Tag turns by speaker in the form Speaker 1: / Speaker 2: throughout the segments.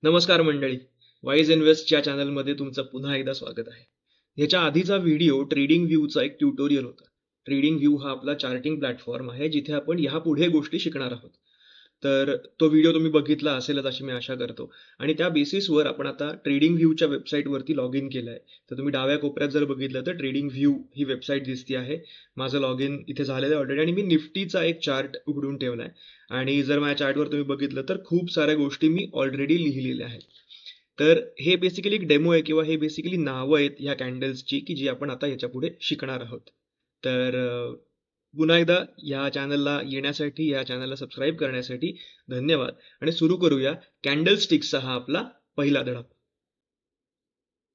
Speaker 1: नमस्कार मंडळी, वाईज इन्व्हेस्टच्या चॅनलमध्ये तुमचं पुन्हा एकदा स्वागत आहे. ह्याच्या आधीचा व्हिडिओ ट्रेडिंग व्ह्यूचा एक ट्युटोरियल होता. ट्रेडिंग व्ह्यू हा आपला चार्टिंग प्लॅटफॉर्म आहे जिथे आपण ह्यापुढे गोष्टी शिकणार आहोत. तर तो व्हिडिओ तुम्ही बघितला असेलच अशी मी आशा करतो. आणि त्या बेसिसवर आपण आता ट्रेडिंग व्ह्यूच्या वेबसाईटवरती लॉग इन केलं आहे. तर तुम्ही डाव्या कोपऱ्यात जर बघितलं तर ट्रेडिंग व्ह्यू ही वेबसाईट दिसते आहे. माझं लॉग इन इथे झालेलं आहे ऑलरेडी आणि मी निफ्टीचा एक चार्ट उघडून ठेवला आहे. आणि जर माझ्या चार्टवर तुम्ही बघितलं तर खूप साऱ्या गोष्टी मी ऑलरेडी लिहिलेल्या आहेत. तर हे बेसिकली एक डेमो आहे किंवा हे बेसिकली नावं आहेत ह्या कॅन्डल्सची की जी आपण आता याच्या पुढे शिकणार आहोत. तर पुन्हा एकदा या चॅनलला येण्यासाठी, या चॅनलला सबस्क्राईब करण्यासाठी धन्यवाद. आणि सुरू करूया कॅन्डल स्टिक्सचा हा आपला पहिला धडा.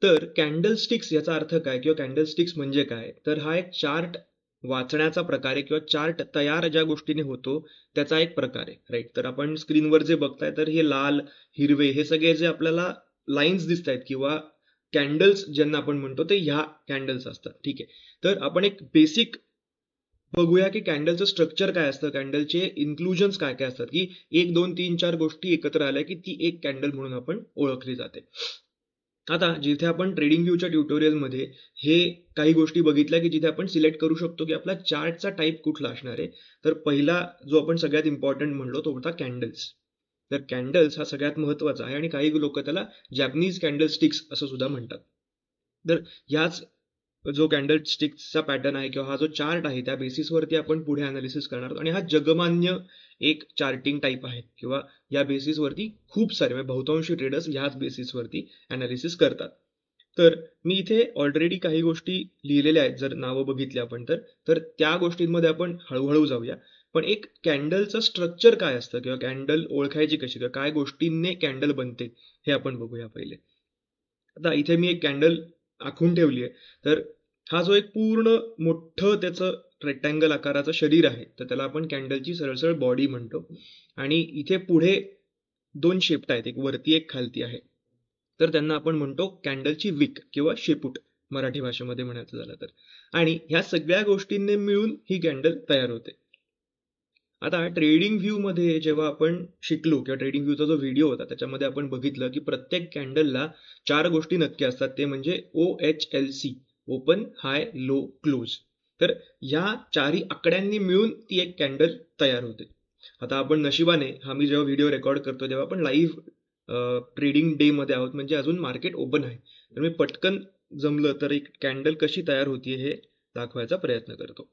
Speaker 1: तर कॅन्डल स्टिक्स याचा अर्थ काय किंवा कॅन्डल स्टिक्स म्हणजे काय, तर हा एक चार्ट वाचण्याचा प्रकार आहे किंवा चार्ट तयार ज्या गोष्टीने होतो त्याचा एक प्रकार आहे, राईट. तर आपण स्क्रीनवर जे बघताय तर हे लाल, हिरवे हे सगळे जे आपल्याला लाईन्स दिसत आहेत किंवा कॅन्डल्स ज्यांना आपण म्हणतो ते ह्या कॅन्डल्स असतात, ठीक आहे. तर आपण एक बेसिक बघूया की कॅन्डलचं स्ट्रक्चर काय असतं, कॅन्डलचे इन्क्लुजन्स काय काय असतात, की 1 2 3 4 गोष्टी एकत्र आल्या की ती एक कॅन्डल म्हणून आपण ओळखली जाते. आता जिथे आपण ट्रेडिंग व्ह्यूच्या ट्युटोरियलमध्ये हे काही गोष्टी बघितल्या की जिथे आपण सिलेक्ट करू शकतो की आपला चार्टचा टाईप कुठला असणार आहे. तर पहिला जो आपण सगळ्यात इम्पॉर्टंट म्हणलो तो होता कॅन्डल्स. तर कॅन्डल्स हा सगळ्यात महत्वाचा आहे आणि काही लोक त्याला जॅपनीज कॅन्डल स्टिक्स असं सुद्धा म्हणतात. तर ह्याच जो कॅन्डल स्टिक्सचा पॅटर्न आहे किंवा हा जो चार्ट आहे त्या बेसिसवरती आपण पुढे अनालिसिस करणार आहोत. आणि हा जगमान्य एक चार्टिंग टाईप आहे किंवा या बेसिसवरती खूप सारे म्हणजे बहुतांशी ट्रेडर्स ह्याच बेसिसवरती अनालिसिस करतात. तर मी इथे ऑलरेडी काही गोष्टी लिहिलेल्या आहेत जर नावं बघितली आपण तर त्या गोष्टींमध्ये आपण हळूहळू जाऊया. पण एक कॅन्डलचं स्ट्रक्चर काय असतं किंवा कॅन्डल ओळखायची कशी किंवा काय गोष्टींनी कॅन्डल बनते हे आपण बघूया पहिले. आता इथे मी एक कॅन्डल आखून ठेवली आहे. तर हा जो एक पूर्ण मोठं त्याचं रेक्टँगल आकाराचं शरीर आहे तर त्याला आपण कॅन्डलची सरळ बॉडी म्हणतो. आणि इथे पुढे 2 शेपट आहेत, एक वरती एक खालती आहे. तर त्यांना आपण म्हणतो कॅन्डलची विक किंवा शेपूट मराठी भाषेमध्ये म्हणायचं झालं तर. आणि ह्या सगळ्या गोष्टींनी मिळून ही कॅन्डल तयार होते. आता ट्रेडिंग व्ह्यू मध्ये जेव्हा आपण शिकलो किंवा ट्रेडिंग व्ह्यूचा जो व्हिडिओ होता त्याच्यामध्ये आपण बघितलं की प्रत्येक कॅन्डलला 4 गोष्टी नक्की असतात. ते म्हणजे OHLC, ओपन, हाय, लो, क्लोज. तर ह्या चारही आकड्यांनी मिळून ती एक कॅन्डल तयार होते. आता आपण नशिबाने हा मी जेव्हा व्हिडिओ रेकॉर्ड करतो तेव्हा आपण लाईव्ह ट्रेडिंग डे मध्ये आहोत, म्हणजे अजून मार्केट ओपन आहे. तर मी पटकन जमलं तर एक कॅन्डल कशी तयार होतीये हे दाखवायचा प्रयत्न करतो.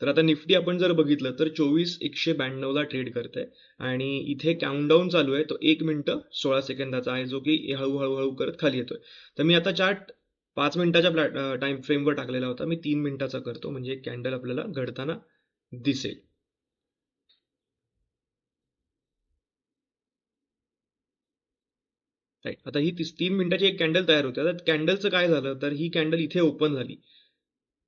Speaker 1: तर आता निफ्टी आपण जर बघितलं तर 24,192 ला ट्रेड करत आहे. आणि इथे काउंटडाऊन चालू आहे तो 1 मिनिट 16 सेकंदाचा आहे जो की हळूहळू करत खाली येतोय. तर मी आता चार्ट 5 मिनिटाच्या टाइम फ्रेमवर टाकलेला होता, मी 3 मिनिटाचा करतो म्हणजे एक कॅन्डल आपल्याला घडताना दिसेल. राईट. आता ही 3 मिनिटाची एक कॅन्डल तयार होते. आता कॅन्डलचं काय झालं तर ही कॅन्डल इथे ओपन झाली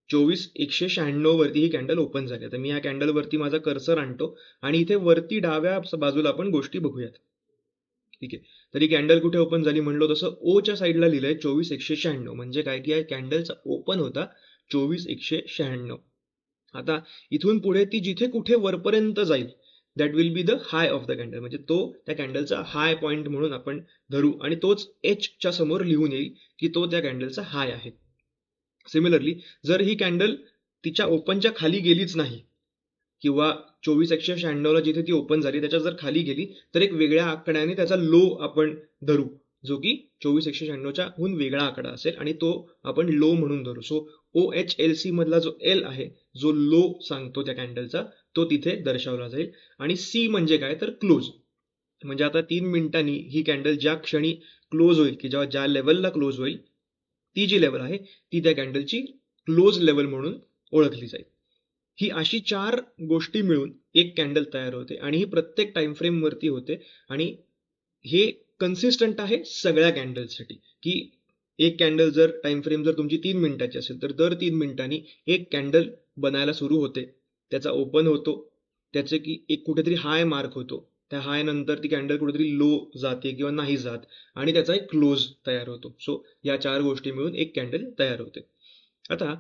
Speaker 1: 24,196 वरती ही कॅन्डल ओपन झाली. तर मी या कॅन्डल वरती माझा कर्सर आणतो आणि इथे वरती डाव्या बाजूला आपण गोष्टी बघूयात, ठीक आहे. तर ही कॅन्डल कुठे ओपन झाली म्हणलो तसं ओच्या साईडला लिहिलंय 24,196, म्हणजे काय की या कॅन्डलचा ओपन होता 24,196. आता इथून पुढे ती जिथे कुठे वरपर्यंत जाईल that will be the high of the candle, म्हणजे तो त्या कॅन्डलचा हाय पॉइंट म्हणून आपण धरू आणि तोच एच च्या समोर लिहून येईल की तो त्या कॅन्डलचा हाय आहे. सिमिलरली जर ही कॅन्डल तिच्या ओपनच्या खाली गेलीच नाही किंवा 24,196 ला जिथे ती ओपन झाली त्याच्या जर खाली गेली तर एक वेगळ्या आकड्याने त्याचा लो आपण धरू जो की 24,196च्या हून वेगळा आकडा असेल आणि तो आपण लो म्हणून धरू. सो OHLC मधला जो L आहे, जो लो सांगतो त्या कॅन्डलचा, तो तिथे दर्शवला जाईल. आणि C म्हणजे काय तर क्लोज, म्हणजे आता 3 मिनिटांनी ही कॅन्डल ज्या क्षणी क्लोज होईल की जेव्हा ज्या लेवलला क्लोज होईल ती जी लेवल आहे ती त्या कॅन्डलची क्लोज लेवल म्हणून ओळखली जाईल. ही अशी 4 गोष्टी मिळून एक कॅन्डल तयार होते आणि ही प्रत्येक टाइम फ्रेम वरती होते. आणि हे कन्सिस्टंट आहे सगळ्या कॅन्डलसाठी की एक कॅन्डल जर टाइम फ्रेम जर तुमची 3 मिनिटाची असेल तर दर 3 मिनिटांनी एक कॅन्डल बनायला सुरू होते, त्याचा ओपन होतो, त्याचे की एक कुठेतरी हाय मार्क होतो, त्या हाय नंतर ती कॅन्डल कुठेतरी लो जाते किंवा नाही जात आणि त्याचा एक क्लोज तयार होतो. सो या 4 गोष्टी मिळून एक कॅन्डल तयार होते. आता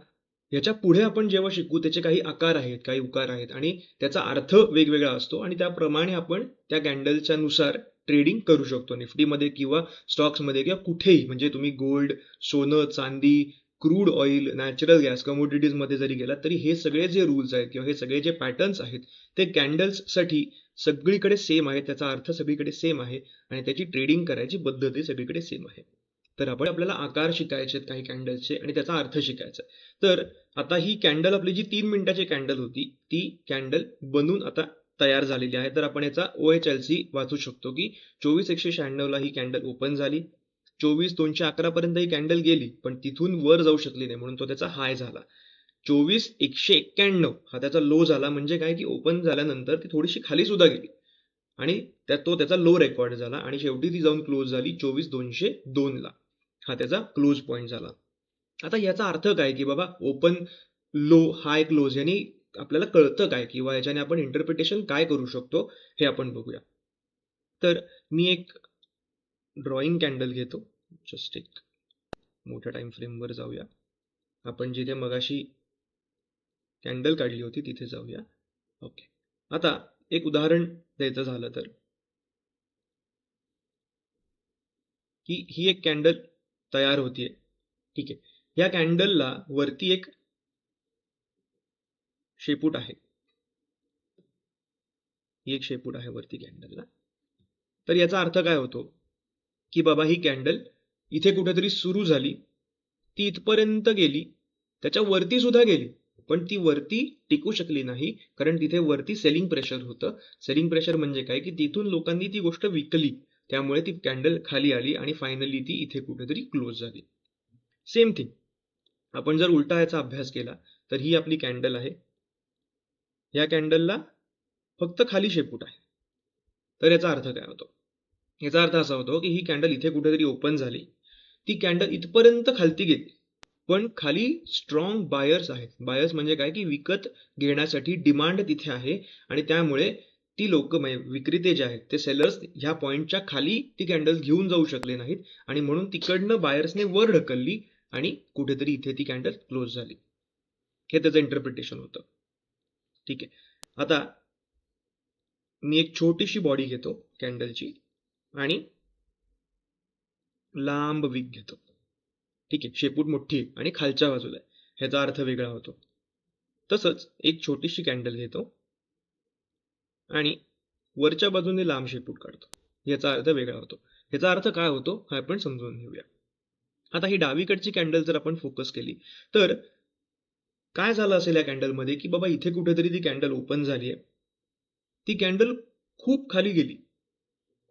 Speaker 1: याच्या पुढे आपण जेव्हा शिकू त्याचे काही आकार आहेत, काही उकार आहेत आणि त्याचा अर्थ वेगवेगळा असतो आणि त्याप्रमाणे आपण त्या कॅन्डलच्या नुसार ट्रेडिंग करू शकतो निफ्टीमध्ये किंवा स्टॉक्समध्ये किंवा कुठेही. म्हणजे तुम्ही गोल्ड, सोनं, चांदी, क्रूड ऑइल, नॅचरल गॅस, कमोडिटीजमध्ये जरी गेलात तरी हे सगळे जे रूल्स आहेत किंवा हे सगळे जे पॅटर्न्स आहेत ते कॅन्डल्ससाठी सगळीकडे सेम आहे. त्याचा अर्थ सगळीकडे सेम आहे आणि त्याची ट्रेडिंग करायची पद्धती सगळीकडे सेम आहे. तर आपल्याला आकार शिकायचे काही कॅन्डल्सचे आणि त्याचा अर्थ शिकायचा. तर आता ही कॅन्डल आपली जी 3 मिनिटाची कॅन्डल होती ती कॅन्डल बनून आता तयार झालेली आहे. तर आपण याचा OHLC वाचू शकतो की 24,196 ला ही कॅन्डल ओपन झाली. 24,211 पर्यंत ही कॅन्डल गेली पण तिथून वर जाऊ शकली नाही म्हणून तो त्याचा हाय झाला. 24,191 हा त्याचा लो झाला. म्हणजे काय की ओपन झाल्यानंतर ती थोडीशी खाली सुद्धा गेली आणि तो त्याचा लो रेकॉर्ड झाला आणि शेवटी ती जाऊन क्लोज झाली 24,202 ला. हा त्याचा क्लोज पॉईंट झाला. आता याचा अर्थ काय की बाबा ओपन, लो, हाय, क्लोज यांनी आपल्याला कळतं काय किंवा याच्याने आपण इंटरप्रिटेशन काय करू शकतो हे आपण बघूया. तर मी एक ड्रॉइंग कॅन्डल घेतो. जस्ट एक मोठ्या टाइम फ्रेमवर जाऊया. आपण जिथे मगाशी कॅन्डल काढली होती तिथे जाऊया. ओके. आता एक उदाहरण द्यायचं झालं तर की ही एक कॅन्डल तयार होतीये. ठीक आहे. या कॅन्डलला वरती एक शेपूट आहे. ही एक शेपूट आहे वरती कॅन्डलला. तर याचा अर्थ काय होतो की बाबा ही कॅन्डल इथे कुठेतरी सुरू झाली, ती इथपर्यंत गेली, त्याच्या वरती सुद्धा गेली पण ती वरती टिकू शकली नाही कारण तिथे वरती सेलिंग प्रेशर होतं. सेलिंग प्रेशर म्हणजे काय की तिथून लोकांनी ती गोष्ट विकली त्यामुळे ती कॅन्डल खाली आली आणि फायनली ती इथे कुठेतरी क्लोज झाली. सेम थिंग आपण जर उलटा याचा अभ्यास केला तर ही आपली कॅन्डल आहे. या कॅन्डलला फक्त खाली शेपूट आहे. तर याचा अर्थ काय होतो? याचा अर्थ असा होतो की ही कॅन्डल इथे कुठेतरी ओपन झाली, ती कॅन्डल इथपर्यंत खालती गेली पण खाली स्ट्रॉंग बायर्स आहेत. बायर्स म्हणजे काय की विकत घेण्यासाठी डिमांड तिथे आहे आणि त्यामुळे ती लोक विक्रेते जे आहेत ते सेलर्स ह्या पॉइंटच्या खाली ती कॅन्डल घेऊन जाऊ शकले नाहीत आणि म्हणून तिकडनं बायर्सने वर ढकलली आणि कुठेतरी इथे ती कॅन्डल क्लोज झाली. हे त्याचं इंटरप्रिटेशन होतं. ठीक आहे. आता मी एक छोटीशी बॉडी घेतो कॅन्डलची आणि लांब विक घेतो. ठीक आहे. शेपूट मोठी आणि खालच्या बाजूला आहे, ह्याचा अर्थ वेगळा होतो. तसंच एक छोटीशी कॅन्डल घेतो आणि वरच्या बाजूने लांब शेपूट काढतो, याचा अर्थ वेगळा होतो. ह्याचा अर्थ काय होतो हा आपण समजून घेऊया. आता ही डावीकडची कॅन्डल जर आपण फोकस केली तर काय झालं असेल या कॅन्डलमध्ये की बाबा इथे कुठेतरी ती कॅन्डल ओपन झाली आहे, ती कॅन्डल खूप खाली गेली,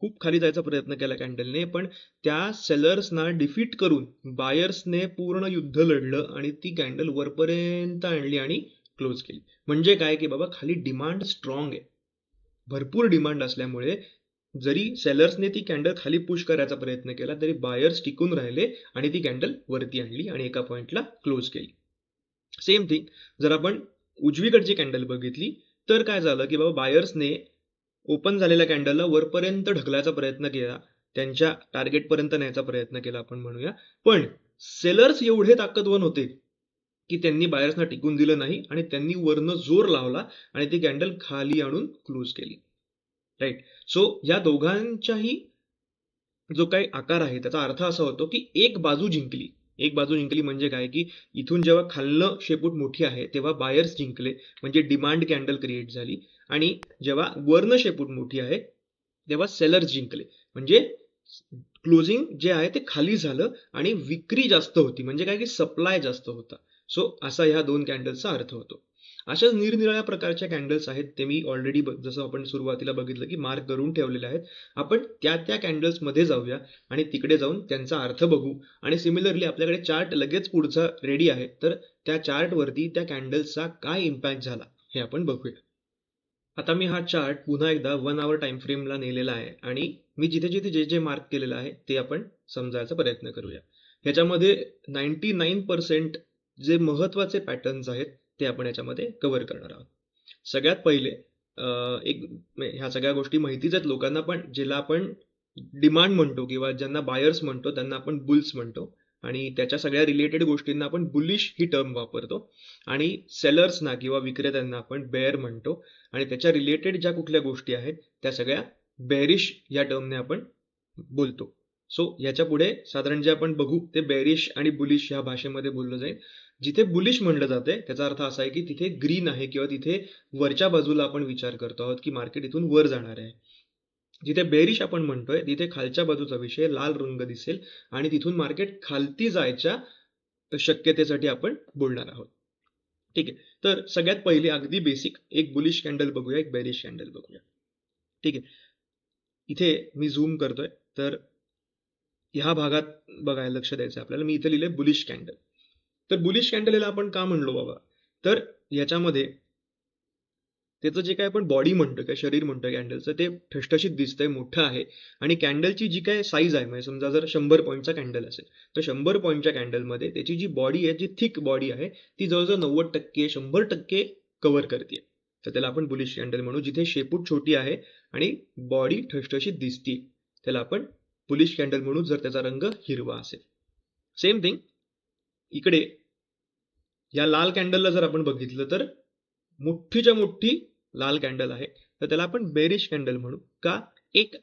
Speaker 1: खूप खाली जायचा प्रयत्न केला कॅन्डलने पण त्या सेलर्सना डिफीट करून बायर्सने पूर्ण युद्ध लढलं आणि ती कॅन्डल वरपर्यंत आणली आणि क्लोज केली. म्हणजे काय की बाबा खाली डिमांड स्ट्रॉंग आहे. भरपूर डिमांड असल्यामुळे जरी सेलर्सने ती कॅन्डल खाली पुश करायचा प्रयत्न केला तरी बायर्स टिकून राहिले आणि ती कॅन्डल वरती आणली आणि एका पॉइंटला क्लोज केली. सेम थिंग जर आपण उजवीकडची कॅन्डल बघितली तर काय झालं की बाबा बायर्सने ओपन झालेल्या कॅन्डलला वरपर्यंत ढकलायचा प्रयत्न केला, त्यांच्या टार्गेटपर्यंत न्यायचा प्रयत्न केला आपण म्हणूया, पण सेलर्स एवढे ताकदवान होते की त्यांनी बायर्सना टिकून दिलं नाही आणि त्यांनी वरनं जोर लावला आणि ती कॅन्डल खाली आणून क्लोज केली. राईट. सो या दोघांच्याही जो काही आकार आहे त्याचा अर्थ असा होतो की एक बाजू जिंकली. एक बाजू जिंकली म्हणजे काय की इथून जेव्हा खालनं शेपूट मोठी आहे तेव्हा बायर्स जिंकले म्हणजे डिमांड कॅन्डल क्रिएट झाली आणि जेव्हा वरनं शेपूट मोठी आहे तेव्हा सेलर्स जिंकले म्हणजे क्लोजिंग जे आहे ते खाली झालं आणि विक्री जास्त होती म्हणजे काय की सप्लाय जास्त होता. सो असा ह्या दोन कॅन्डल्सचा अर्थ होतो. अशाच निरनिराळ्या प्रकारच्या कॅन्डल्स आहेत ते मी ऑलरेडी जसं आपण सुरुवातीला बघितलं की मार्क करून ठेवलेले आहेत. आपण त्या कॅन्डल्स मध्ये जाऊया आणि तिकडे जाऊन त्यांचा अर्थ बघू आणि सिमिलरली आपल्याकडे चार्ट लगेच पुढचा रेडी आहे तर त्या चार्ट वरती त्या कॅन्डल्सचा काय इम्पॅक्ट झाला हे आपण बघूया. आता मी हा चार्ट पुन्हा एकदा 1 आवर टाइम फ्रेमला नेलेला आहे आणि मी जिथे जिथे जे जे मार्क केलेलं आहे ते आपण समजायचा प्रयत्न करूया. ह्याच्यामध्ये 99% जे महत्वाचे पॅटर्न्स आहेत ते आपण याच्यामध्ये कव्हर करणार आहोत. सगळ्यात पहिले एक ह्या सगळ्या गोष्टी माहितीच आहेत लोकांना पण ज्याला आपण डिमांड म्हणतो किंवा ज्यांना बायर्स म्हणतो त्यांना आपण बुल्स म्हणतो आणि त्याच्या सगळ्या रिलेटेड गोष्टींना आपण बुलिश ही टर्म वापरतो आणि सेलर्सना किंवा विक्रेत्यांना आपण बेअर म्हणतो आणि त्याच्या रिलेटेड ज्या कुठल्या गोष्टी आहेत त्या सगळ्या बेरिश या टर्मने आपण बोलतो. सो याच्या पुढे साधारण जे आपण बघू ते बेरिश आणि बुलिश या भाषेमध्ये बोललं जाईल. जिथे बुलिश म्हणलं जाते त्याचा अर्थ असा आहे की तिथे ग्रीन आहे किंवा तिथे वरच्या बाजूला आपण विचार करतो आहोत की मार्केट इथून वर जाणार आहे. जिथे बेरिश आपण म्हणतोय तिथे खालच्या बाजूचा विषय लाल रंग दिसेल आणि तिथून मार्केट खालती जायच्या शक्यतेसाठी आपण बोलणार आहोत. ठीक आहे. तर सगळ्यात पहिले अगदी बेसिक एक बुलिश कॅन्डल बघूया, एक बेरिश कॅन्डल बघूया. ठीक आहे. इथे मी झूम करतोय तर ह्या भागात बघायला लक्ष द्यायचं आपल्याला. मी इथे लिहिले बुलिश कॅन्डल. तर बुलिश कॅन्डल याला आपण का म्हणलो बाबा, तर याच्यामध्ये त्याचं जे काय आपण बॉडी म्हणतो काय शरीर म्हणतो कॅन्डलचं ते ठसठशीत दिसतंय, मोठं आहे. आणि कॅन्डलची जी काय साईज आहे म्हणजे समजा जर 100 पॉईंटचा कॅन्डल असेल तर 100 पॉईंटच्या कॅन्डलमध्ये त्याची जी बॉडी आहे, जी थिक बॉडी आहे ती जवळजवळ 90% 100% कव्हर करते. तर त्याला आपण बुलिश कॅन्डल म्हणू. जिथे शेपूट छोटी आहे आणि बॉडी ठसठशीत दिसते त्याला आपण बुलिश कॅन्डल म्हणू, जर त्याचा रंग हिरवा असेल. सेम थिंग इकडे या लाल कॅन्डलला जर आपण बघितलं तर मोठीच्या मोठी लाल कॅन्डल आहे, तर त्याला आपण बेरिश कॅन्डल म्हणू. का? एक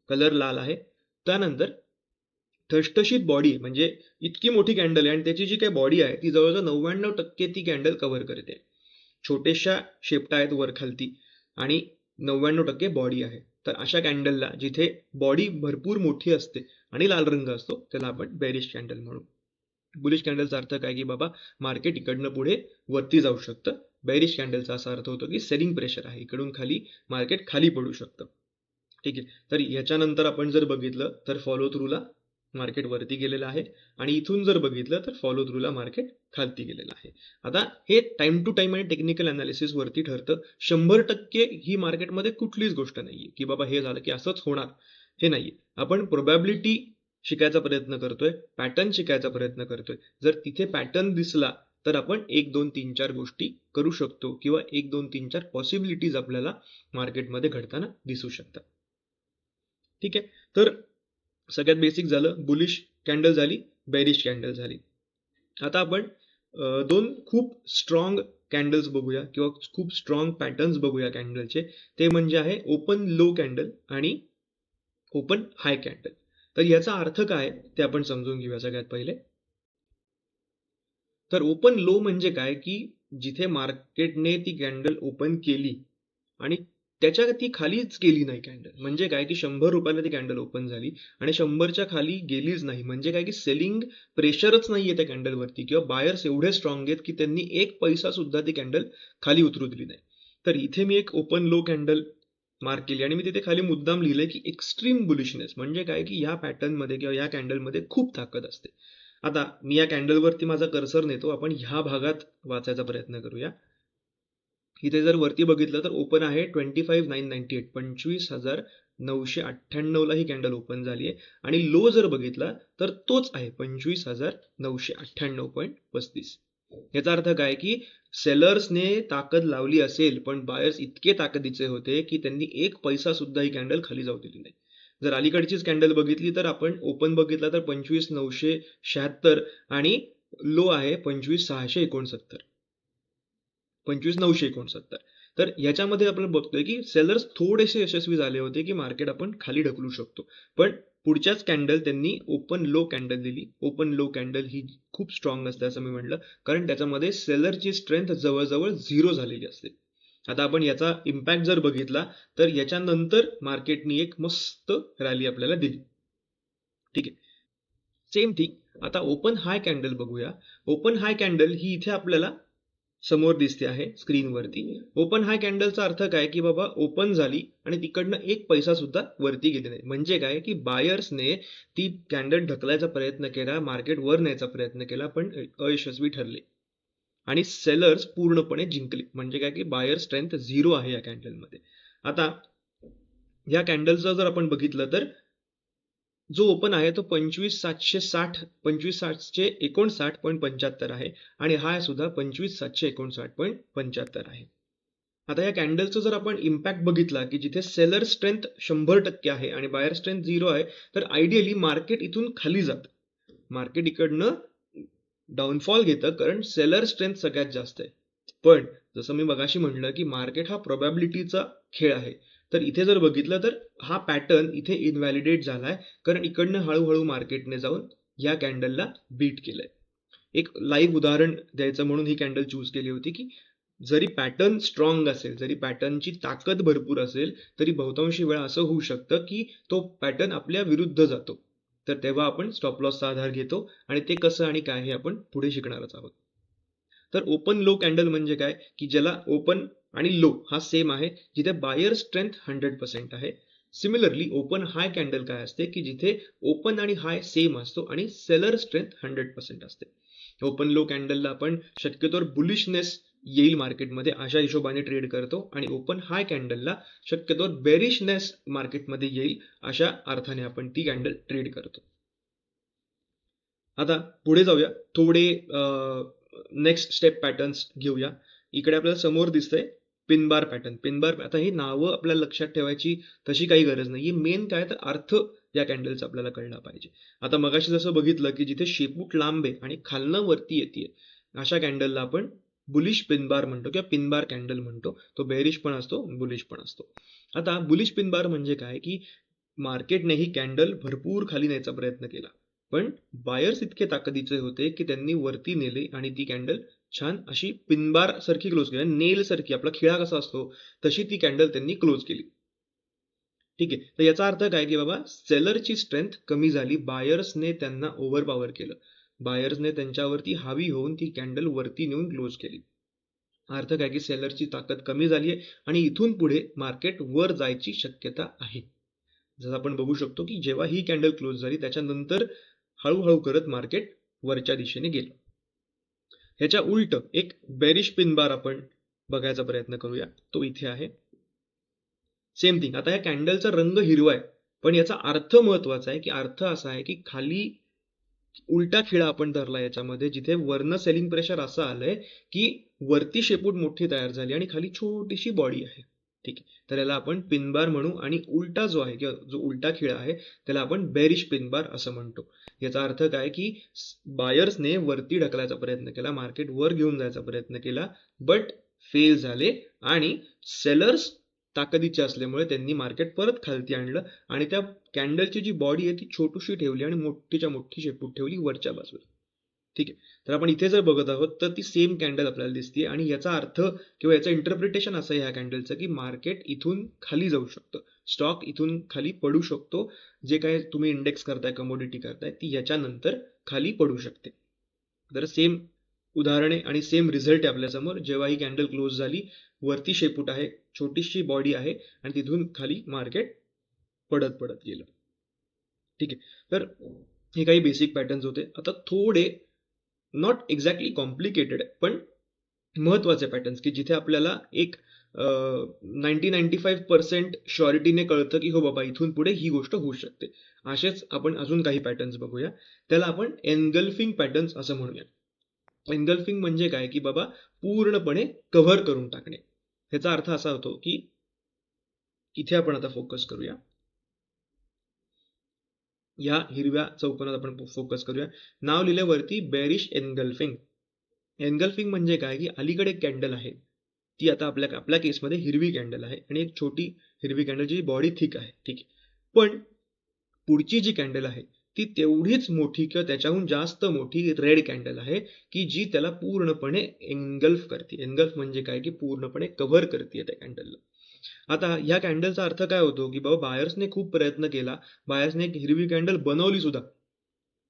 Speaker 1: कलर लाल आहे, त्यानंतर ठसठशीत बॉडी म्हणजे इतकी मोठी कॅन्डल आहे आणि त्याची जी काही बॉडी आहे ती जवळजवळ 99% ती कॅन्डल कव्हर करते. छोट्याशा शेपटा आहेत वर खालती आणि 99% बॉडी आहे. तर अशा कॅन्डलला जिथे बॉडी भरपूर मोठी असते आणि लाल रंग असतो त्याला आपण बेरिश कॅन्डल म्हणू. बुलिश कॅन्डलचा अर्थ काय की बाबा मार्केट इकडनं पुढे वरती जाऊ शकतं. बेरिश कॅन्डलचा असा अर्थ होतो की सेलिंग प्रेशर आहे, इकडून खाली मार्केट खाली पडू शकतं. ठीक आहे. तर याच्यानंतर आपण जर बघितलं तर फॉलो थ्रूला मार्केट वरती गेलेलं आहे आणि इथून जर बघितलं तर फॉलो थ्रूला मार्केट खालती गेलेलं आहे. आता हे टाइम टू टाइम आणि टेक्निकल अनालिसिस वरती ठरतं. 100% ही मार्केटमध्ये कुठलीच गोष्ट नाहीये की बाबा हे झालं की असंच होणार, हे नाहीये. आपण प्रोबॅबिलिटी शिकायचा प्रयत्न करतोय, पॅटर्न शिकायचा प्रयत्न करतोय. जर तिथे पॅटर्न दिसला तर आपण 1 2 3 4 गोष्टी करू शकतो किंवा 1 2 3 4 पॉसिबिलिटीज आपल्याला मार्केटमध्ये घडताना दिसू शकतात. ठीक आहे. तर सगळ्यात बेसिक झालं, बुलिश कॅन्डल झाली, बेरिश कॅन्डल झाली. आता आपण दोन खूप स्ट्रॉंग कॅन्डल्स बघूया किंवा खूप स्ट्रॉंग पॅटर्न्स बघूया कॅन्डलचे. ते म्हणजे आहे ओपन लो कॅन्डल आणि ओपन हाय कॅन्डल. तर याचा अर्थ काय ते आपण समजून घेऊया सगळ्यात पहिले. तर ओपन लो म्हणजे काय की जिथे मार्केटने ती कॅन्डल ओपन केली आणि त्याच्या ती खालीच गेली नाही कॅन्डल, म्हणजे काय की 100 रुपयाला ती कॅन्डल ओपन झाली आणि 100च्या खाली गेलीच नाही, म्हणजे काय की सेलिंग प्रेशरच नाहीये त्या कॅन्डलवरती किंवा बायर्स एवढे स्ट्रॉंग आहेत की त्यांनी एक पैसा सुद्धा ती कॅन्डल खाली उतरू दिली नाही. तर इथे मी एक ओपन लो कॅन्डल मार्क केली आणि मी तिथे खाली मुद्दाम लिहिलंय की एक्स्ट्रीम बुलिशनेस, म्हणजे काय की या पॅटर्न मध्ये किंवा या कॅन्डल मध्ये खूप ताकद असते. आता मी या कॅन्डलवरती माझा कर्सर नेतो, आपण ह्या भागात वाचायचा प्रयत्न करूया. इथे जर वरती बघितलं तर ओपन आहे 25,998, 25,998 ला ही कॅन्डल ओपन झाली आहे आणि लो जर बघितला तर तोच आहे 25,998.35. याचा अर्थ काय की सेलर्सने ताकद लावली असेल पण बायर्स इतके ताकदीचे होते की त्यांनी एक पैसा सुद्धा ही कॅन्डल खाली जाऊ दिली नाही. जर अलीकडचीच कॅन्डल बघितली तर आपण ओपन बघितला तर 25,976 आणि लो आहे 25,669, 25,969. तर याच्यामध्ये आपण बघतोय की सेलर्स थोडेसे यशस्वी झाले होते की मार्केट आपण खाली ढकलू शकतो. पण पुढच्याच कॅन्डल त्यांनी ओपन लो कॅन्डल दिली. ओपन लो कॅन्डल ही खूप स्ट्रॉंग असते असं मी म्हटलं, कारण त्याच्यामध्ये सेलरची स्ट्रेंथ जवळजवळ 0 झालेली असते. आता आपण याचा इम्पॅक्ट जर बघितला तर याच्यानंतर मार्केटनी एक मस्त रॅली आपल्याला दिली. ठीक आहे. सेम थिंग आता ओपन हाय कॅन्डल बघूया. ओपन हाय कॅन्डल ही इथे आपल्याला समोर दिसते आहे स्क्रीनवरती. ओपन हाय कॅन्डलचा अर्थ काय की बाबा ओपन झाली आणि तिकडनं एक पैसा सुद्धा वरती गेले नाही, म्हणजे काय की बायर्सने ती कॅन्डल ढकलायचा प्रयत्न केला, मार्केट वर न्यायचा प्रयत्न केला पण अयशस्वी ठरले आणि सेलर्स पूर्णपणे जिंकले, म्हणजे काय की बायर स्ट्रेंथ 0 आहे या कॅन्डलमध्ये. आता या कॅन्डलचं जर आपण बघितलं तर जो ओपन आहे तो 25,760 25,759.75 आहे आणि हा सुद्धा 25,759.75 आहे. आता या कॅन्डलचं जर आपण इम्पॅक्ट बघितला की जिथे सेलर स्ट्रेंथ 100% आहे आणि बायर स्ट्रेंथ 0 आहे, तर आयडियली मार्केट इथून खाली जातं, मार्केट इकडनं डाऊनफॉल घेतं, कारण सेलर स्ट्रेंथ सगळ्यात जास्त आहे. पण जसं मी मगाशी म्हटलं की मार्केट हा प्रोबॅबिलिटीचा खेळ आहे, तर इथे जर बघितलं तर हा पॅटर्न इथे इनव्हॅलिडेट झालाय, कारण इकडनं हळूहळू मार्केटने जाऊन या कॅन्डलला बीट केलंय. एक लाईव्ह उदाहरण द्यायचं म्हणून ही कॅन्डल चूज केली होती, की जरी पॅटर्न स्ट्रॉंग असेल, जरी पॅटर्नची ताकद भरपूर असेल, तरी बहुतांशी वेळा असं होऊ शकतं की तो पॅटर्न आपल्या विरुद्ध जातो. तर तेव्हा आपण स्टॉप लॉसचा आधार घेतो आणि ते कसं आणि काय हे आपण पुढे शिकणारच आहोत. तर ओपन लो कॅन्डल म्हणजे काय, की ज्याला ओपन आणि लो हा सेम आहे, जिथे बायर स्ट्रेंथ 100% आहे. सिमिलरली ओपन हाय कॅन्डल काय असते, की जिथे ओपन आणि हाय सेम असतो आणि सेलर स्ट्रेंथ 100% असते. ओपन लो कॅन्डलला आपण शक्यतोवर बुलिशनेस येईल मार्केटमध्ये अशा हिशोबाने ट्रेड करतो, आणि ओपन हाय कॅन्डलला शक्यतोवर बेरिशनेस मार्केटमध्ये येईल अशा अर्थाने आपण ती कॅन्डल ट्रेड करतो. आता पुढे जाऊया, थोडे नेक्स्ट स्टेप पॅटर्न्स घेऊया. इकडे आपल्याला समोर दिसतंय पिनबार पॅटर्न. पिनबार, आता ही नावं आपल्याला लक्षात ठेवायची तशी काही गरज नाही. मेन काय तर अर्थ या कॅन्डलचा आपल्याला कळला पाहिजे. आता मगाशी जसं बघितलं की जिथे शेपूट लांब आहे आणि खालनं वरती येते, अशा कॅन्डलला आपण बुलिश पिनबार म्हणतो किंवा पिनबार कॅन्डल म्हणतो. तो बेरिश पण असतो, बुलिश पण असतो. आता बुलिश पिनबार म्हणजे काय, की मार्केटने ही कॅन्डल भरपूर खाली न्यायचा प्रयत्न केला, पण बायर्स इतके ताकदीचे होते की त्यांनी वरती नेले आणि ती कॅन्डल छान अशी पिनबार सारखी क्लोज केली, नेल सारखी, आपला खिळा कसा असतो तशी ती कॅन्डल त्यांनी क्लोज केली. ठीक आहे, तर याचा अर्थ काय, की बाबा सेलरची स्ट्रेंथ कमी झाली, बायर्सने त्यांना ओव्हरपॉवर केलं, बायर्सने त्यांच्यावरती हावी होऊन ती कॅन्डल वरती नेऊन क्लोज केली. अर्थ काय, की सेलरची ताकद कमी झाली आहे आणि इथून पुढे मार्केट वर जायची शक्यता आहे. जसं आपण बघू शकतो की जेव्हा ही कॅन्डल क्लोज झाली त्याच्यानंतर हळूहळू करत मार्केट वरच्या दिशेने गेलं. ह्याच्या उलट एक बेरिश पिन बार आपण बघायचा प्रयत्न करूया, तो इथे आहे. Same thing. आता या कॅन्डलचा रंग हिरवा आहे, पण याचा अर्थ महत्वाचा आहे, की अर्थ असा आहे की खाली उलटा खिळा आपण धरला याच्यामध्ये, जिथे वरनं सेलिंग प्रेशर असं आलंय की वरती शेपूट मोठी तयार झाली आणि खाली छोटीशी बॉडी आहे. ठीक आहे, तर याला आपण पिनबार म्हणू, आणि उलटा जो आहे किंवा जो उलटा खिळा आहे त्याला आपण बेरिश पिनबार असं म्हणतो. याचा अर्थ काय, की बायर्सने वरती ढकलायचा प्रयत्न केला, मार्केट वर घेऊन जायचा प्रयत्न केला, बट फेल झाले, आणि सेलर्स ताकदीचे असल्यामुळे त्यांनी मार्केट परत खालती आणलं आणि त्या कॅन्डलची जी बॉडी आहे ती छोटीशी ठेवली आणि मोठीच्या मोठी शेपूट ठेवली वरच्या बाजूला. ठीक आहे, तर आपण इथे जर बघत आहोत तर ती सेम कॅन्डल आपल्याला दिसते, आणि याचा अर्थ किंवा याचं इंटरप्रिटेशन असं आहे ह्या कॅन्डलचं, की मार्केट इथून खाली जाऊ शकतं, स्टॉक इथून खाली पडू शकतो, जे काय तुम्ही इंडेक्स करताय, कमोडिटी करताय, ती याच्यानंतर खाली पडू शकते. तर सेम उदाहरणे आणि सेम रिझल्ट आहे आपल्यासमोर. जेव्हा ही कॅन्डल क्लोज झाली, वरती शेपूट आहे, छोटीशी बॉडी आहे, आणि तिथून खाली मार्केट पडत पडत गेलं. ठीक आहे, तर हे काही बेसिक पॅटर्न्स होते. आता थोडे नॉट एक्झॅक्टली कॉम्प्लिकेटेड पण महत्वाचे पॅटर्न्स, की जिथे आपल्याला एक 90-95% शुअरिटीने कळतं की हो बाबा इथून पुढे ही गोष्ट होऊ शकते. असेच आपण अजून काही पॅटर्न्स बघूया. त्याला आपण एनगल्फिंग पॅटर्न्स असं म्हणूया. एनगल्फिंग म्हणजे काय, की बाबा पूर्णपणे कव्हर करून टाकणे. ह्याचा अर्थ असा होतो की इथे आपण आता फोकस करूया, या हिरव्या चौकोनात आपण फोकस करूया. नाव लिहिल्यावरती बेरिश एनगल्फिंग. एनगल्फिंग म्हणजे काय, की अलीकडे एक कॅन्डल आहे, ती आता आपल्या केसमध्ये हिरवी कॅन्डल आहे, आणि एक छोटी हिरवी कॅन्डलची बॉडी थिक आहे. ठीक आहे, पण पुढची जी कॅन्डल आहे ती तेवढीच मोठी किंवा त्याच्याहून जास्त मोठी रेड कॅन्डल आहे, की जी त्याला पूर्णपणे एनगल्फ करते. एनगल्फ म्हणजे काय, की पूर्णपणे कव्हर करते त्या कॅन्डलला. आता ह्या कॅन्डलचा अर्थ काय होतो, की बाबा बायर्सने खूप प्रयत्न केला, बायर्सने एक हिरवी कॅन्डल बनवली सुद्धा,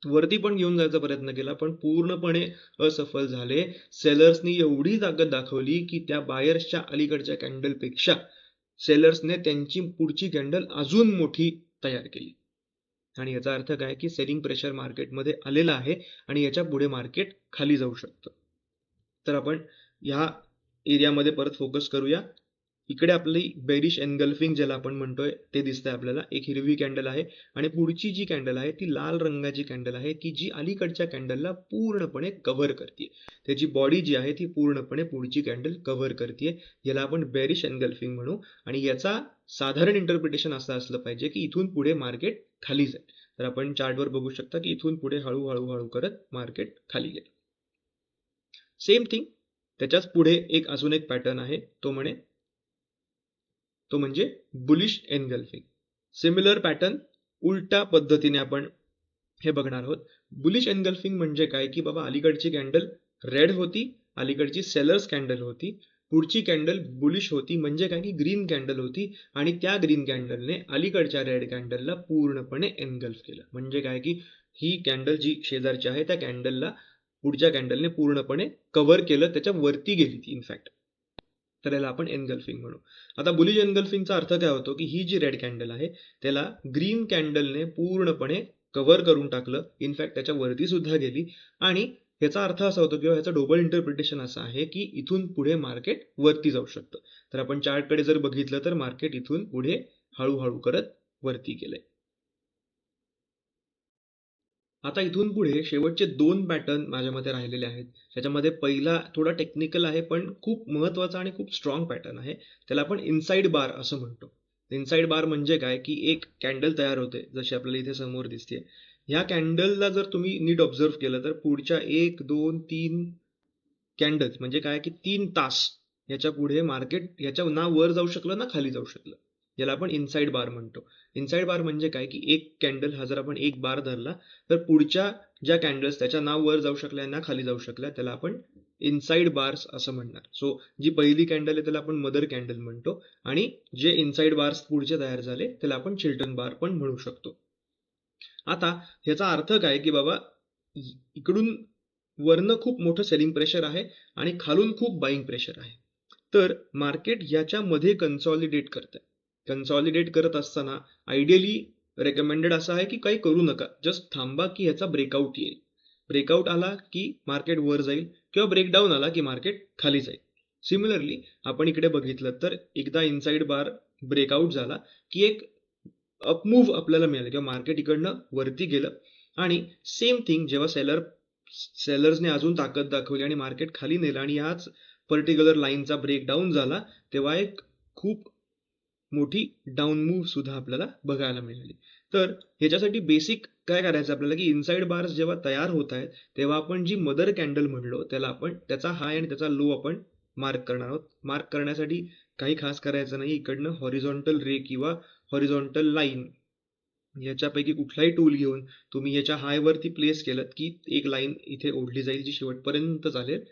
Speaker 1: वरती पण घेऊन जायचा प्रयत्न केला, पण पूर्णपणे असफल झाले. सेलर्सनी एवढी ताकद दाखवली की त्या बायर्सच्या अलीकडच्या कॅन्डलपेक्षा सेलर्सने त्यांची पुढची कॅन्डल अजून मोठी तयार केली, आणि याचा अर्थ काय, की सेलिंग प्रेशर मार्केटमध्ये आलेला आहे आणि याच्या पुढे मार्केट खाली जाऊ शकतं. तर आपण ह्या एरियामध्ये परत फोकस करूया. इकडे आपली बेरिश एनगल्फिंग ज्याला आपण म्हणतोय ते दिसतंय आपल्याला. एक हिरवी कॅन्डल आहे आणि पुढची जी कॅन्डल आहे ती लाल रंगाची कॅन्डल आहे, की जी अलीकडच्या कॅन्डलला पूर्णपणे कव्हर करते. त्याची बॉडी जी आहे ती पूर्णपणे पुढची कॅन्डल कव्हर करते. याला आपण बेरिश एनगल्फिंग म्हणू, आणि याचा साधारण इंटरप्रिटेशन असं असलं पाहिजे की इथून पुढे मार्केट खाली जाईल. तर आपण चार्टवर बघू शकता की इथून पुढे हळूहळू हळू करत मार्केट खाली गेलं. सेम थिंग त्याच्याच पुढे एक अजून एक पॅटर्न आहे, तो म्हणे तो म्हणजे बुलिश एनगल्फिंग. सिमिलर पॅटर्न उलट्या पद्धतीने आपण हे बघणार आहोत. बुलिश एनगल्फिंग म्हणजे काय की बाबा अलीकडची कॅन्डल रेड होती, अलीकडची सेलर्स कॅन्डल होती, पुढची कॅन्डल बुलिश होती म्हणजे काय की ग्रीन कॅन्डल होती आणि त्या ग्रीन कॅन्डलने अलीकडच्या रेड कॅन्डलला पूर्णपणे एनगल्फ केलं. म्हणजे काय की ही कॅन्डल जी शेजारची आहे त्या कॅन्डलला पुढच्या कॅन्डलने पूर्णपणे कव्हर केलं, त्याच्या वरती गेली ती इनफॅक्ट. तर याला आपण एनगल्फिंग म्हणू. आता बुलिश एनगल्फिंगचा अर्थ काय होतो की ही जी रेड कॅन्डल आहे त्याला ग्रीन कॅन्डलने पूर्णपणे कव्हर करून टाकलं, इनफॅक्ट त्याच्या वरती सुद्धा गेली. आणि याचा अर्थ असा होतो किंवा ह्याचा डबल इंटरप्रिटेशन असं आहे की इथून पुढे मार्केट वरती जाऊ शकतं. तर आपण चार्टकडे जर बघितलं तर मार्केट इथून पुढे हळूहळू करत वरती गेलंय. आता इथून पुढे शेवटचे 2 पॅटर्न माझ्या मते राहिलेले आहेत. त्याच्यामध्ये पहिला थोडा टेक्निकल आहे पण खूप महत्त्वाचा आणि खूप स्ट्रॉंग पॅटर्न आहे. त्याला आपण इनसाइड बार असं म्हणतो. इनसाइड बार म्हणजे काय की एक कॅन्डल तयार होते, जशी आपल्याला इथे समोर दिसते. ह्या कॅन्डलला जर तुम्ही नीट ऑब्झर्व केलं तर पुढच्या 1, 2, 3 कॅन्डल्स म्हणजे काय की 3 तास याच्या पुढे मार्केट ह्याच्या ना वर जाऊ शकलं ना खाली जाऊ शकलं. याला आपण इनसाइड बार म्हणतो. इनसाइड बार म्हणजे काय की एक कॅन्डल हा जर आपण एक बार धरला तर पुढच्या ज्या कॅन्डल्स त्याच्या ना वर जाऊ शकल्या ना खाली जाऊ शकल्या त्याला आपण इनसाइड बार्स असं म्हणणार. सो जी पहिली कॅन्डल आहे त्याला आपण मदर कॅन्डल म्हणतो आणि जे इनसाइड बार्स पुढचे तयार झाले त्याला आपण चिल्ड्रन बार पण म्हणू शकतो. आता ह्याचा अर्थ काय की बाबा इकडून वरनं खूप मोठं सेलिंग प्रेशर आहे आणि खालून खूप बाईंग प्रेशर आहे. तर मार्केट याच्यामध्ये कन्सॉलिडेट करतंय. कन्सॉलिडेट करत असताना आयडियली रेकमेंडेड असं आहे की काही करू नका, जस्ट थांबा की ह्याचा ब्रेकआउट येईल. ब्रेकआउट आला की मार्केट वर जाईल किंवा ब्रेकडाऊन आला की मार्केट खाली जाईल. सिमिलरली आपण इकडे बघितलं तर एकदा इनसाइड बार ब्रेकआउट झाला की एक अपमूव्ह आपल्याला मिळालं किंवा मार्केट इकडनं वरती गेलं. आणि सेम थिंग जेव्हा सेलर्सने अजून ताकद दाखवली आणि मार्केट खाली नेलं आणि याच पर्टिक्युलर लाईनचा ब्रेकडाऊन झाला तेव्हा एक खूप मोठी डाऊन मूव्ह सुद्धा आपल्याला बघायला मिळाली. तर ह्याच्यासाठी बेसिक काय करायचं आपल्याला की इनसाइड बार्स जेव्हा तयार होत आहेत तेव्हा आपण जी मदर कॅन्डल म्हणलो त्याला आपण त्याचा हाय आणि त्याचा लो आपण मार्क करणार आहोत. मार्क करण्यासाठी काही खास करायचं नाही. इकडनं हॉरिझॉन्टल रे किंवा हॉरिझॉन्टल लाईन याच्यापैकी कुठलाही टूल घेऊन तुम्ही याच्या हाय वरती प्लेस केलं की एक लाईन इथे ओढली जाईल जी शेवटपर्यंत चालेल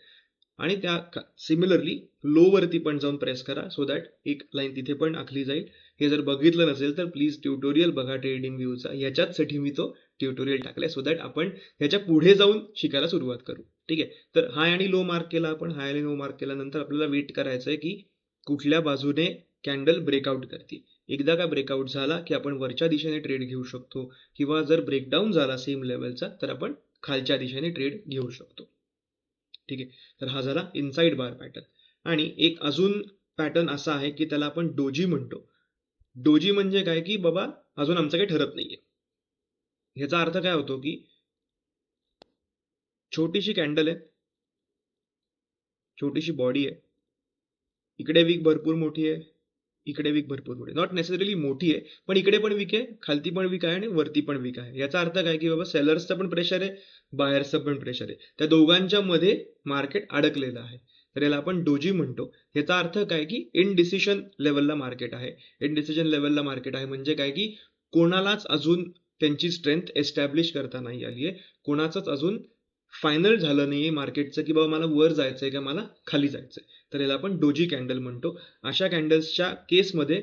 Speaker 1: आणि त्या सिमिलरली लो वरती पण जाऊन प्रेस करा सो दॅट एक लाईन तिथे पण आखली जाईल. हे जर बघितलं नसेल तर प्लीज ट्युटोरियल बघा ट्रेडिंग व्ह्यूचा. याच्याचसाठी मी तो ट्युटोरियल टाकलाय सो दॅट आपण ह्याच्या पुढे जाऊन शिकायला सुरुवात करू. ठीक आहे. तर हाय आणि लो मार्क केला आपण. हाय आणि लो मार्क केल्यानंतर आपल्याला वेट करायचं आहे की कुठल्या बाजूने कॅन्डल ब्रेकआउट करते. एकदा का ब्रेकआउट झाला की आपण वरच्या दिशेने ट्रेड घेऊ शकतो किंवा जर ब्रेकडाऊन झाला सेम लेवलचा तर आपण खालच्या दिशेने ट्रेड घेऊ शकतो. ठीक आहे. तर हा झाला इनसाइड बार पॅटर्न. आणि एक अजून पॅटर्न असा आहे की त्याला आपण डोजी म्हणतो. डोजी म्हणजे काय की बाबा अजून आमचं काही ठरत नाहीये. ह्याचा अर्थ काय होतो की छोटीशी कॅन्डल आहे, छोटीशी बॉडी आहे, इकडे वीक भरपूर मोठी आहे, इकडे वीक भरपूर मोठी, नॉट नेसेसरीली मोठी आहे पण इकडे पण वीक आहे, खालती पण वीक आहे आणि वरती पण वीक आहे. याचा अर्थ काय की बाबा सेलर्सचं पण प्रेशर आहे, बायर्सचं पण प्रेशर आहे, त्या दोघांच्या मध्ये मार्केट अडकलेलं आहे. तर याला आपण डोजी म्हणतो. याचा अर्थ काय की इनडिसिजन लेवलला मार्केट आहे. इनडिसिजन लेवलला मार्केट आहे म्हणजे काय की कोणालाच अजून त्यांची स्ट्रेंथ एस्टॅब्लिश करता नाही आली आहे, कोणाचंच अजून फायनल झालं नाहीये मार्केटचं की बाबा मला वर जायचंय का मला खाली जायचंय. तर याला आपण डोजी कॅन्डल म्हणतो. अशा कॅन्डल्सच्या केसमध्ये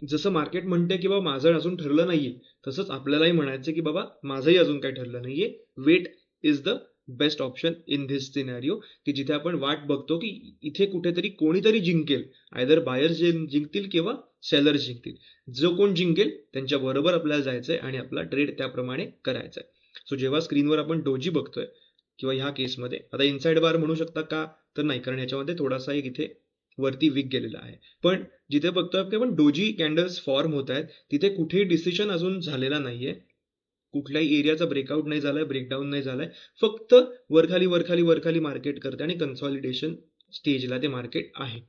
Speaker 1: जसं मार्केट म्हणते की बाबा माझं अजून ठरलं नाहीये तसंच आपल्यालाही म्हणायचं की बाबा माझंही अजून काही ठरलं नाहीये. Wait is the best option in this scenario, की जिथे आपण वाट बघतो की इथे कुठेतरी कोणीतरी जिंकेल, आयदर बायर्स जिंकतील किंवा सेलर्स जिंकतील. जो कोण जिंकेल त्यांच्या बरोबर आपल्याला जायचंय आणि आपला ट्रेड त्याप्रमाणे करायचा आहे. सो जेव्हा स्क्रीनवर आपण डोजी बघतोय किंवा ह्या केसमध्ये आता इनसाइड बार म्हणू शकता का तर नाही, कारण याच्यामध्ये थोडासा एक इथे वरती वीक गेलेला आहे. पण जिथे बघतोय की आपण डोजी कॅन्डल्स फॉर्म होत आहेत तिथे कुठेही डिसिजन अजून झालेला नाहीये, कुठल्याही एरियाचा ब्रेकआउट नाही झालाय, ब्रेकडाऊन नाही झालाय, फक्त वरखाली वरखाली वरखाली मार्केट करते आणि कन्सॉलिडेशन स्टेजला ते मार्केट आहे.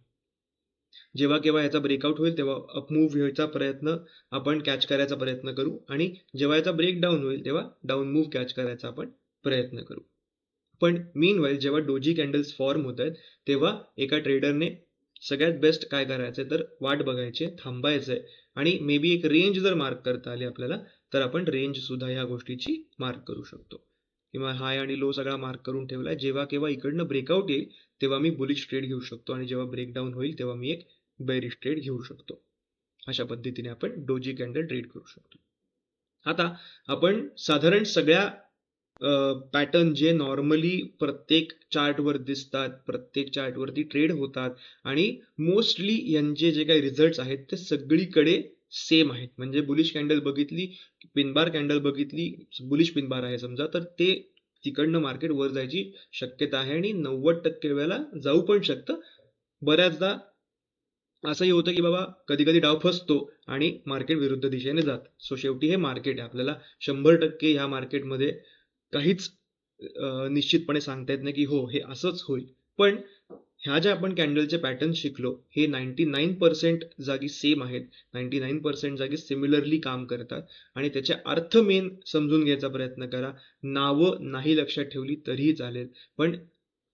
Speaker 1: जेव्हा केव्हा याचा ब्रेकआउट होईल तेव्हा अपमूव्ह व्हायचा प्रयत्न आपण कॅच करायचा प्रयत्न करू आणि जेव्हा याचा ब्रेकडाऊन होईल तेव्हा डाऊन मूव्ह कॅच करायचा आपण प्रयत्न करू. पण मीन वाईल जेव्हा डोजी कॅन्डल्स फॉर्म होत आहेत तेव्हा एका ट्रेडरने सगळ्यात बेस्ट काय करायचंय तर वाट बघायची, थांबायचंय आणि मे बी एक रेंज जर मार्क करता आली आपल्याला तर आपण रेंज सुद्धा ह्या गोष्टीची मार्क करू शकतो. किंवा हाय आणि लो सगळा मार्क करून ठेवलाय. जेव्हा केव्हा इकडनं ब्रेकआउट येईल तेव्हा मी बुलिश ट्रेड घेऊ शकतो आणि जेव्हा ब्रेकडाऊन होईल तेव्हा मी एक बेरिश ट्रेड घेऊ शकतो. अशा पद्धतीने आपण डोजी कॅन्डल ट्रेड करू शकतो. आता आपण साधारण सगळ्या पॅटर्न जे नॉर्मली प्रत्येक चार्टवर दिसतात, प्रत्येक चार्टवरती ट्रेड होतात आणि मोस्टली यांचे जे काही रिझल्ट्स आहेत ते सगळीकडे सेम आहेत. म्हणजे बुलिश कॅन्डल बघितली, पिनबार कॅन्डल बघितली, बुलिश पिनबार आहे समजा, तर ते तिकडनं मार्केट वर जायची शक्यता आहे आणि 90% वेळेला जाऊ पण शकतं. बऱ्याचदा असंही होतं की बाबा कधी कधी डाव फसतो आणि मार्केट विरुद्ध दिशेने जात. सो शेवटी हे मार्केट आहे, आपल्याला 100% ह्या मार्केटमध्ये काहीच निश्चितपणे सांगता येत नाही की हो हे असंच होईल. पण ह्या ज्या आपण कॅन्डलचे पॅटर्न शिकलो हे 99% जागी सेम आहेत, 99% जागी सिमिलरली काम करतात आणि त्याचे अर्थ मेन समजून घ्यायचा प्रयत्न करा. नावं नाही लक्षात ठेवली तरीही चालेल, पण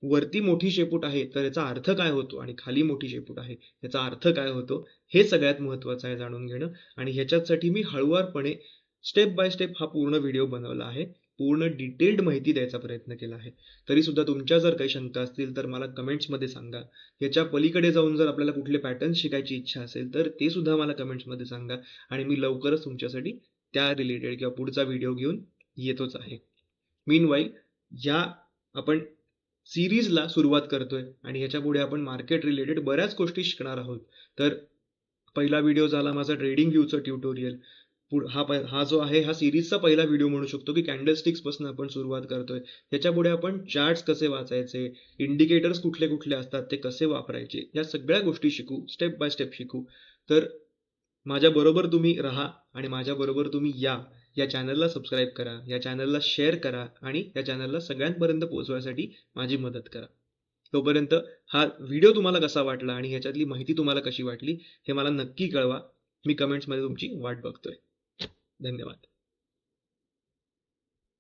Speaker 1: वरती मोठी शेपूट आहे तर याचा अर्थ काय होतो आणि खाली मोठी शेपूट आहे याचा अर्थ काय होतो हे सगळ्यात महत्वाचं आहे जाणून घेणं. आणि ह्याच्यासाठी मी हळुवारपणे स्टेप बाय स्टेप हा पूर्ण व्हिडिओ बनवला आहे, पूर्ण डिटेल्ड माहिती द्यायचा प्रयत्न केला आहे. तरी सुद्धा तुमच्या जर काही शंका असतील तर मला कमेंट्समध्ये सांगा. याच्या पलीकडे जाऊन जर आपल्याला कुठले पॅटर्न शिकायची इच्छा असेल तर ते सुद्धा मला कमेंट्समध्ये सांगा आणि मी लवकरच तुमच्यासाठी त्या रिलेटेड किंवा पुढचा व्हिडिओ घेऊन येतोच आहे. मीनवाईल या आपण सिरीजला सुरुवात करतोय आणि ह्याच्या पुढे आपण मार्केट रिलेटेड बऱ्याच गोष्टी शिकणार आहोत. तर पहिला व्हिडिओ झाला माझा ट्रेडिंग व्ह्यूचं ट्युटोरियल. हा जो आहे हा सिरीजचा पहिला व्हिडिओ म्हणू शकतो की कॅन्डलस्टिक्स पासून आपण सुरुवात करतोय. त्याच्या पुढे आपण चार्ट्स कसे वाचायचे, इंडिकेटर्स कुठले कुठले असतात ते कसे वापरायचे, या सगळ्या गोष्टी शिकू, स्टेप बाय स्टेप शिकू. तर माझ्या बरोबर तुम्ही राहा आणि माझ्या बरोबर तुम्ही या चॅनलला सबस्क्राईब करा, या चॅनलला शेअर करा आणि या चॅनलला सगळ्यांपर्यंत पोहोचवण्यासाठी माझी मदत करा. तोपर्यंत हा व्हिडिओ तुम्हाला कसा वाटला आणि ह्याच्यातली माहिती तुम्हाला कशी वाटली हे मला नक्की कळवा. मी कमेंट्समध्ये तुमची वाट बघतोय. धन्यवाद.